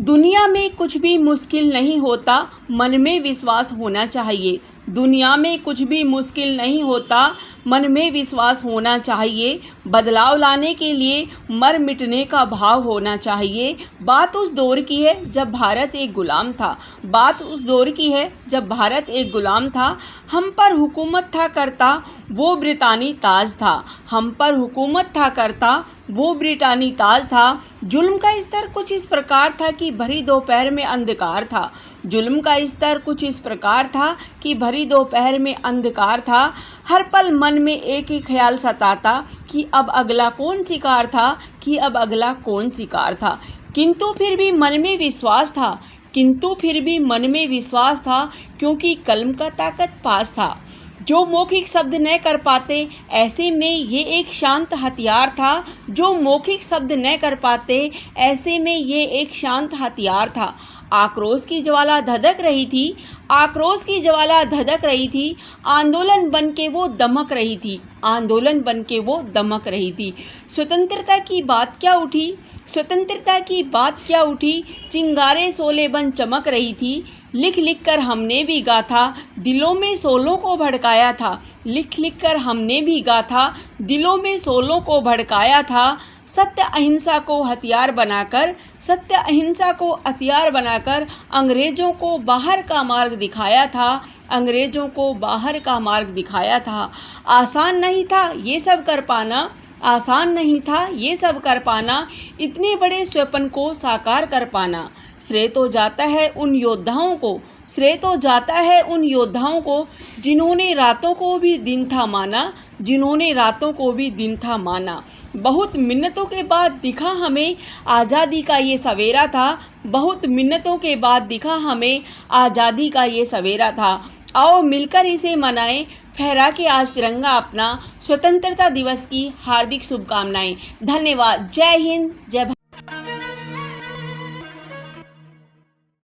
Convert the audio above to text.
दुनिया में कुछ भी मुश्किल नहीं होता, मन में विश्वास होना चाहिए। दुनिया में कुछ भी मुश्किल नहीं होता, मन में विश्वास होना चाहिए। बदलाव लाने के लिए मर मिटने का भाव होना चाहिए। बात उस दौर की है जब भारत एक गुलाम था। बात उस दौर की है जब भारत एक गुलाम था। हम पर हुकूमत था करता वो ब्रितानी ताज था। हम पर हुकूमत था करता वो ब्रिटानी ताज था। जुल्म का स्तर कुछ इस प्रकार था कि भरी दोपहर में अंधकार था। जुल्म का स्तर कुछ इस प्रकार था कि भरी दोपहर में अंधकार था। हर पल मन में एक ही ख्याल सताता कि अब अगला कौन शिकार था, कि अब अगला कौन शिकार था। किंतु फिर भी मन में विश्वास था, किंतु फिर भी मन में विश्वास था, क्योंकि कलम का ताकत पास था। जो मौखिक शब्द न कर पाते, ऐसे में ये एक शांत हथियार था। जो मौखिक शब्द न कर पाते, ऐसे में ये एक शांत हथियार था। आक्रोश की ज्वाला धधक रही थी, आक्रोश की ज्वाला धधक रही थी। आंदोलन बन के वो दमक रही थी, आंदोलन बन के वो दमक रही थी। स्वतंत्रता की बात क्या उठी, स्वतंत्रता की बात क्या उठी। चिंगारे शोले बन चमक रही थी। लिख लिख कर हमने भी गाथा, दिलों में शोलों को भड़काया था। लिख लिख कर हमने भी गाथा, दिलों में शोलों को भड़काया था। सत्य अहिंसा को हथियार बनाकर, सत्य अहिंसा को हथियार बनाकर अंग्रेज़ों को बाहर का मार्ग दिखाया था। अंग्रेज़ों को बाहर का मार्ग दिखाया था। आसान नहीं था ये सब कर पाना, आसान नहीं था ये सब कर पाना। इतने बड़े स्वप्न को साकार कर पाना। श्रेय तो जाता है उन योद्धाओं को, श्रेय तो जाता है उन योद्धाओं को, जिन्होंने रातों को भी दिन था माना, जिन्होंने रातों को भी दिन था माना। बहुत मिन्नतों के बाद दिखा हमें आज़ादी का ये सवेरा था। बहुत मिन्नतों के बाद दिखा हमें आज़ादी का ये सवेरा था। आओ मिलकर इसे मनाएं, फहरा के आज तिरंगा अपना। स्वतंत्रता दिवस की हार्दिक शुभकामनाएं। धन्यवाद। जय हिंद, जय भारत।